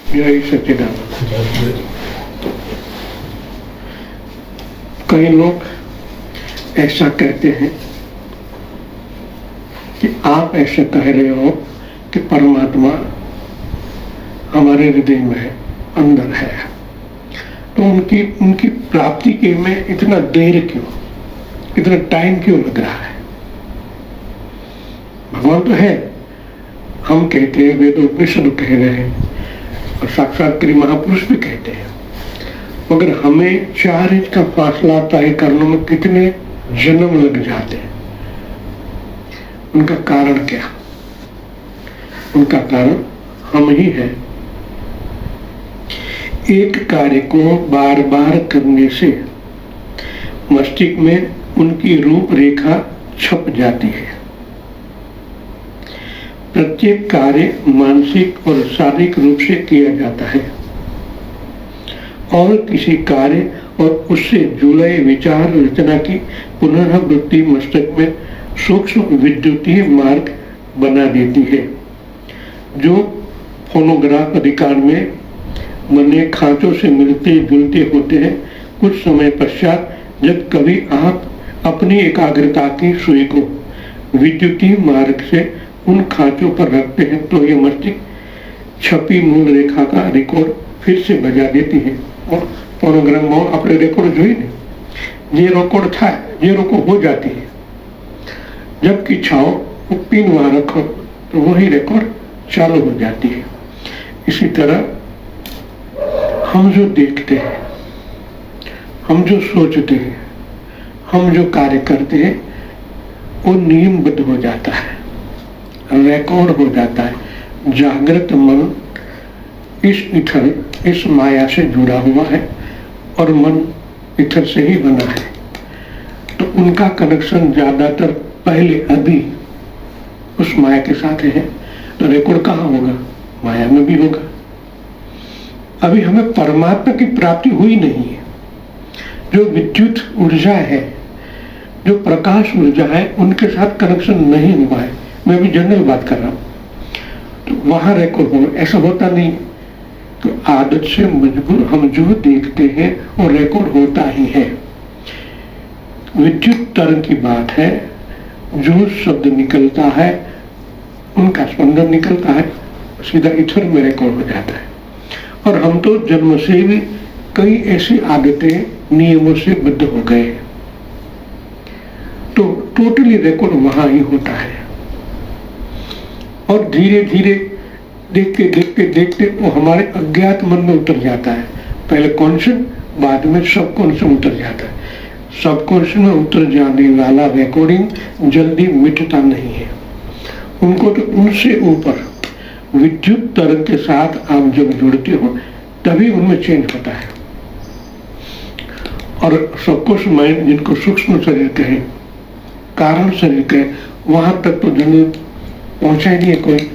जय सच्चिदानंद। कई लोग ऐसा कहते हैं कि आप ऐसे कह रहे हो कि परमात्मा हमारे हृदय में है, अंदर है, तो उनकी प्राप्ति के में इतना देर क्यों, इतना टाइम क्यों लग रहा है? भगवान तो है, हम कहते हैं, वेद उपनिषद कह रहे हैं और साक्षात महापुरुष भी कहते हैं, मगर हमें 4 इंच का फासला तय करने में कितने जन्म लग जाते हैं। उनका कारण क्या? उनका कारण हम ही हैं। एक कार्य को बार बार करने से मस्तिष्क में उनकी रूपरेखा छप जाती है। प्रत्येक कार्य मानसिक और शारीरिक रूप से किया जाता है और किसी कार्य और उससे जुड़े विचार रचना की पुनरावृत्ति मस्तिष्क में सूक्ष्म विद्युतीय मार्ग बना देती है, जो फोनोग्राफ अधिकार में बने खांचों से मिलते जुलते होते हैं। कुछ समय पश्चात जब कभी आप अपनी एकाग्रता की सुई को विद्युतीय मार्ग से उन खांचों पर रखते हैं तो ये मस्तिष्क छपी मूल रेखा का रिकॉर्ड फिर से बजा देती है। और फोनोग्राम में अपने रिकॉर्ड जो ही नहीं, ये रिकॉर्ड था, ये रिकॉर्ड हो जाती है। जबकि छाओ पिन वहां रखो तो वही रिकॉर्ड चालू हो जाती है। इसी तरह हम जो देखते हैं, हम जो सोचते हैं, हम जो कार्य करते हैं, वो नियमबद्ध हो जाता है, रिकॉर्ड हो जाता है। जागृत मन इस इथर, इस माया से जुड़ा हुआ है और मन इथर से ही बना है, तो उनका कनेक्शन ज्यादातर पहले अभी उस माया के साथ है। तो रिकॉर्ड कहाँ होगा? माया में भी होगा। अभी हमें परमात्मा की प्राप्ति हुई नहीं है। जो विद्युत ऊर्जा है, जो प्रकाश ऊर्जा है, उनके साथ कनेक्शन नहीं हुआ है। मैं अभी जनरल बात कर रहा हूँ, तो वहां रिकॉर्ड होगा, ऐसा होता नहीं। तो आदत से मजबूर हम जो देखते हैं वो रिकॉर्ड होता ही है। विद्युत तरंग की बात है, जो शब्द निकलता है, उनका स्पंदन निकलता है, सीधा ईथर में रिकॉर्ड हो जाता है। और हम तो जन्म से भी कई ऐसी आदतें नियमों से बद्ध हो गए, तो टोटली रिकॉर्ड वहां ही होता है। और धीरे धीरे देखते देखते देखते वो हमारे अज्ञात मन में उतर जाता है। पहले कॉन्शियस, बाद में सबकॉन्शियस में उतर जाता है। सबकॉन्शियस में उतर जाने वाला रिकॉर्डिंग जल्दी मिटता नहीं है। उनको तो उनसे ऊपर विद्युत तरंग के साथ आप जब जुड़ते हो तभी उनमें चेंज होता है। और सबकॉन्शियस माइंड, जिनको सूक्ष्म शरीर कहे, कारण शरीर कहे, वहां तक तो जल्दी पहुंचा ही नहीं है कोई।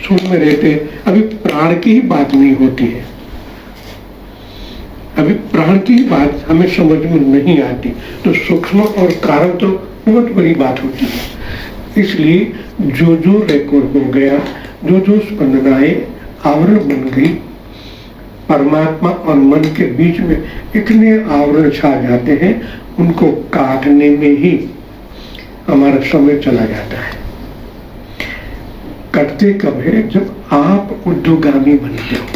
सुन में रहते, अभी प्राण की ही बात नहीं होती है, अभी प्राण की ही बात हमें समझ में नहीं आती, तो सूक्ष्म और कारण तो बहुत बड़ी बात होती है। इसलिए जो जो रिकॉर्ड हो गया, जो जो स्पंदनाएं आवरण बन गई, परमात्मा और मन के बीच में इतने आवरण छा जाते हैं, उनको काटने में ही हमारा समय चला जाता है। कटते कब है? जब आप ऊर्ध्वगामी बनते हो।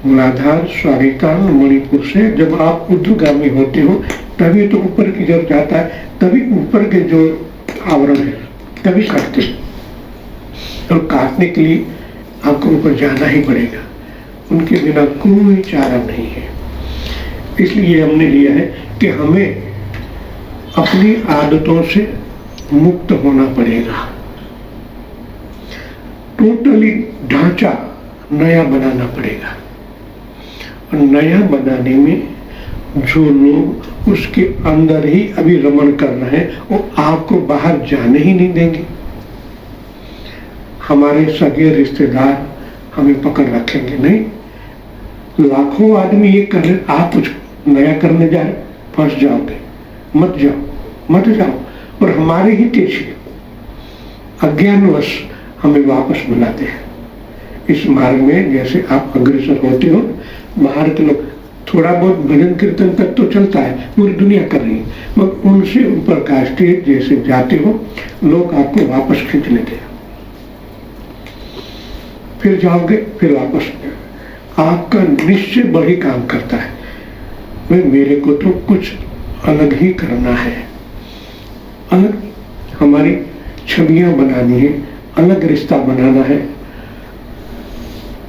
मूलाधार, स्वादिष्टान, मणिपुर से जब आप ऊर्ध्वगामी होते हो तभी तो ऊपर की जब जाता है, तभी ऊपर के जो आवरण है तभी काटते हैं। और काटने के लिए आपको ऊपर जाना ही पड़ेगा, उनके बिना कोई चारा नहीं है। इसलिए हमने लिया है कि हमें अपनी आदतों से मुक्त होना पड़ेगा। टोटली ढांचा नया बनाना पड़ेगा। और नया बनाने में जो लोग उसके अंदर ही अभी रमण कर रहे हैं, वो आपको बाहर जाने ही नहीं देंगे। हमारे सगे रिश्तेदार हमें पकड़ रखेंगे नहीं। लाखों आदमी ये कर रहे, आप कुछ नया करने जा रहे, फंस जाओगे, मत जाओ मत जाओ। और हमारे ही तेजी अज्ञानवश हमें वापस बुलाते हैं। इस मार्ग में जैसे आप अग्रसर होते हो, बाहर के लोग थोड़ा बहुत भजन कीर्तन तक तो चलता है, पूरी दुनिया कर रही है, मगर उनसे ऊपर का स्टेज जैसे जाते हो, लोग आपको वापस खींच लेते हैं। फिर जाओगे, फिर वापस, आपका निश्चय बड़ी काम करता है, भाई मेरे को तो कुछ अलग ही करना है, अलग हमारी छवियां बनानी है, अलग रिश्ता बनाना है,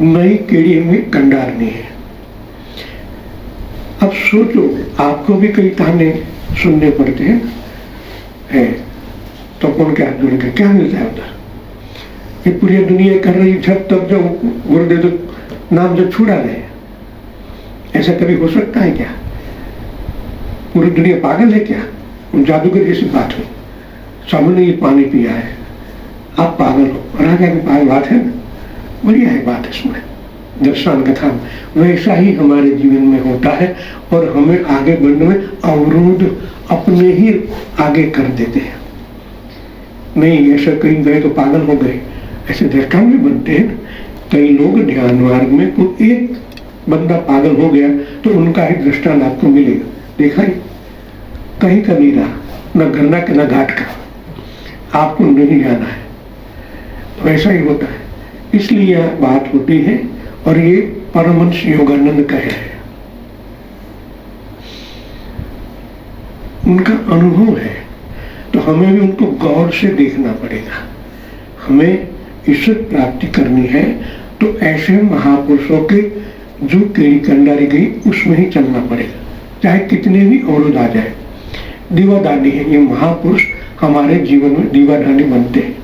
नई केड़ी में कंडारनी है। अब सोचो, आपको भी कई ताने सुनने पड़ते हैं, तो कौन क्या जुड़ के क्या मिलता है उधर? ये पूरी दुनिया कर रही, जब तक जब गुरुदेव तो नाम जब छुड़ा रहे, ऐसा कभी हो सकता है क्या? पूरी दुनिया पागल है क्या? उन जादूगर जैसी बात हो, सामने ये पानी पिया है, आप पागल हो, राजा की पागल बात है ना, बढ़िया है बात इसमें दर्शन कथा। वैसा ही हमारे जीवन में होता है और हमें आगे बढ़ने में अवरोध अपने ही आगे कर देते हैं। नहीं, ऐसा कहीं गए तो पागल हो गए, ऐसे दृष्टांत भी बनते हैं। कई लोग ध्यान मार्ग में कोई एक बंदा पागल हो गया तो उनका ही दृष्टांत आपको मिलेगा, देखा ही कहीं का नहीं रहा, न घरना का न घाट का, आपको नहीं जाना है। तो ऐसा ही होता है, इसलिए यह बात होती है और ये परमहंस योगानंद कहे हैं, उनका अनुभव है, तो हमें भी उनको गौर से देखना पड़ेगा। हमें ईश्वर प्राप्ति करनी है तो ऐसे महापुरुषों के जो केड़ी कंडारी गई उसमें ही चलना पड़ेगा, चाहे कितने भी अवरोध आ जाए। दीवादानी है, ये महापुरुष हमारे जीवन में दीवादानी बनते हैं,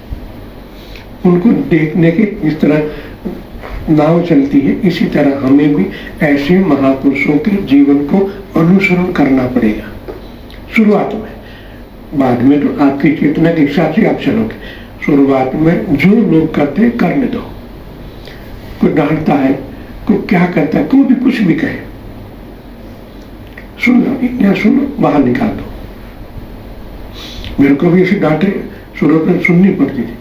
उनको देखने के इस तरह नाव चलती है, इसी तरह हमें भी ऐसे महापुरुषों के जीवन को अनुसरण करना पड़ेगा शुरुआत में। बाद में तो आपकी चेतना के हिसाब से आप चलोगे। शुरुआत में जो लोग करते हैं करने दो, कोई डांटता है, कोई क्या करता है, कोई भी कुछ भी कहे, सुन लो, या सुनो, बाहर निकाल दो। मेरे को भी ऐसे डांटे शुरू में सुननी पड़ती थी,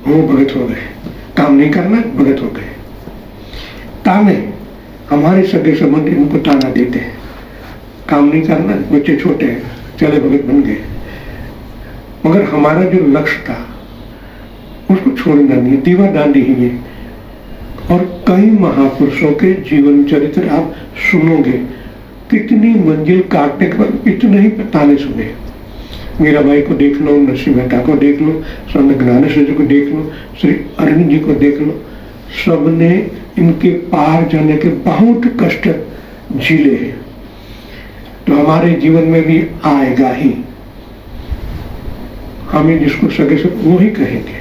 वो भगत हो गए, काम नहीं करना, भगत हो गए। ताने हमारे सगे संबंधी उनको ताना देते हैं, काम नहीं करना, बच्चे छोटे हैं, चले भगत बन गए। मगर हमारा जो लक्ष्य था उसको छोड़ना नहीं, दीवादानी ही है। और कई महापुरुषों के जीवन चरित्र आप सुनोगे, कितनी मंजिल काटने के बाद इतने ही ताने सुने। मीराबाई को देख लो, नरसिंह मेहता को देख लो, संत ज्ञानेश्वर जी को देख लो, श्री अरविंद जी को देख लो, सबने इनके पार जाने के बहुत कष्ट झीले हैं। तो हमारे जीवन में भी आएगा ही, हमें जिसको सगे से वो ही कहेंगे।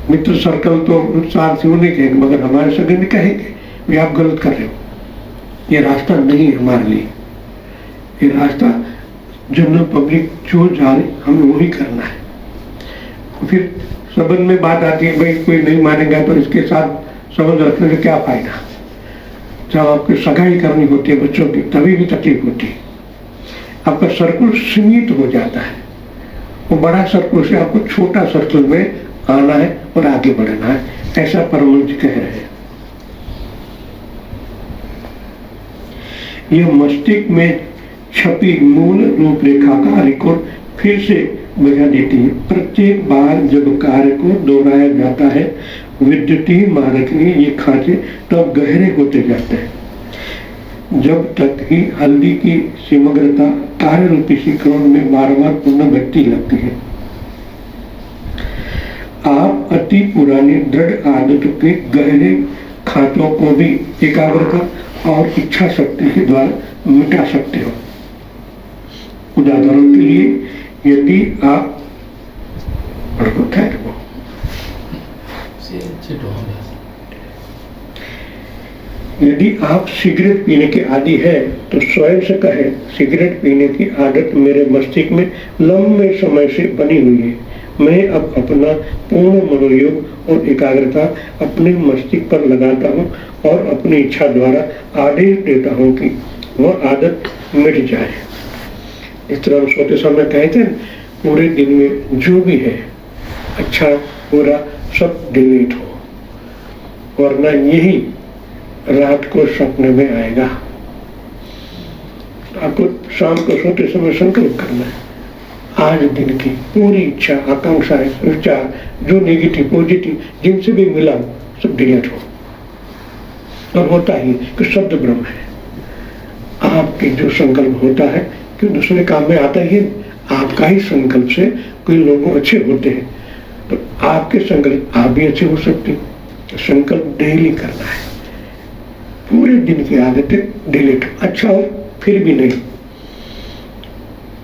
मित्र सर्कल तो सारथियों नहीं कहेंगे, मगर हमारे सगे नहीं कहेंगे भी आप गलत कर रहे हो, ये रास्ता नहीं है हमारे लिए। ये रास्ता जनरल पब्लिक जो जा रही, हमें वही करना है। फिर संबंध में बात आती है, भाई कोई नहीं मानेगा तो इसके साथ संबंध रखने से क्या फायदा। जब आपकी सगाई करनी होती है बच्चों की, तभी भी तकलीफ होती है। आपका सर्कल सीमित हो जाता है, वो बड़ा सर्कल से आपको छोटा सर्कल में आना है और आगे बढ़ना है, ऐसा परमहंस जी कह रहे हैं। यह मस्तिष्क में छपी मूल रूपरेखा का रिकॉर्ड फिर से बजा देती है। प्रत्येक बार जब कार्य को दोहराया जाता है, विद्युतीय मार्ग में ये खांचे तब गहरे होते जाते हैं, जब तक ही हल्दी की समग्रता कार्य रूपी शिखरों में बार बार पुनः बढ़ती लगती है। आप अति पुरानी दृढ़ आदतों के गहरे खातों को भी एकाग्रता और इच्छा शक्ति के द्वारा मिटा सकते हो। उदाहरण के लिए, यदि आप यदि आप सिगरेट पीने के आदी है तो स्वयं से कहे, सिगरेट पीने की आदत मेरे मस्तिष्क में लंबे समय से बनी हुई है। मैं अब अपना पूर्ण मनोयोग और एकाग्रता अपने मस्तिष्क पर लगाता हूँ और अपनी इच्छा द्वारा आदेश देता हूँ कि वह आदत मिट जाए। इस तरह हम सोते समय कहते हैं, पूरे दिन में जो भी है अच्छा बुरा सब डिलीट हो, वरना यही रात को सपने में आएगा। आपको शाम को सोते समय संकल्प करना है, आज दिन की पूरी इच्छा, आकांक्षा, विचार जो नेगेटिव पॉजिटिव जिनसे भी मिला सब डिलीट हो। और होता ही कि शब्द ब्रह्म है। आपके जो संकल्प होता है कि दूसरे काम में आता ही, आपका ही संकल्प से कोई लोग अच्छे होते हैं, तो आपके संकल्प आप भी अच्छे हो सकते हैं। तो संकल्प डेली करना है, पूरे दिन की आदतें डिलीट, अच्छा हो फिर भी नहीं,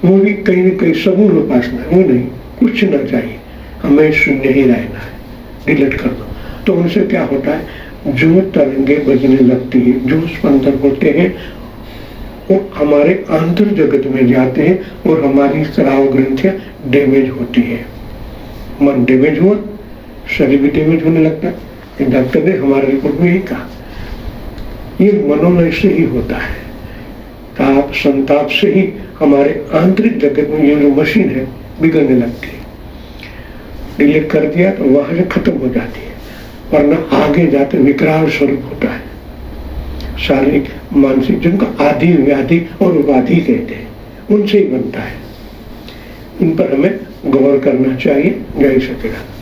वो भी कहीं न कहीं सगुण उपासना, वो नहीं, कुछ ना चाहिए, हमें शून्य ही रहना है, डिलीट कर दो। तो उनसे क्या होता है, जो तरंगे बजने लगती है, जो स्पंदन होते हैं, वो हमारे आंतर जगत में जाते हैं और हमारी स्राव ग्रंथियां डैमेज होती है। मन डैमेज हुआ, शरीर भी डैमेज होने लगता है। डॉक्टर ने हमारे रिपोर्ट में यही कहा, ये मनोलय से ही होता है, ताप संताप से ही हमारे आंतरिक जगत में ये जो मशीन है बिगड़ने लगती है। डिलीट कर दिया तो वहां से खत्म हो जाती है, वरना आगे जाते विकराल स्वरूप होता है, शारीरिक मानसिक, जिनको आदि व्याधि और उपाधि कहते हैं, उनसे ही बनता है। इन पर हमें गौर करना चाहिए। जय सच्चिदानंद।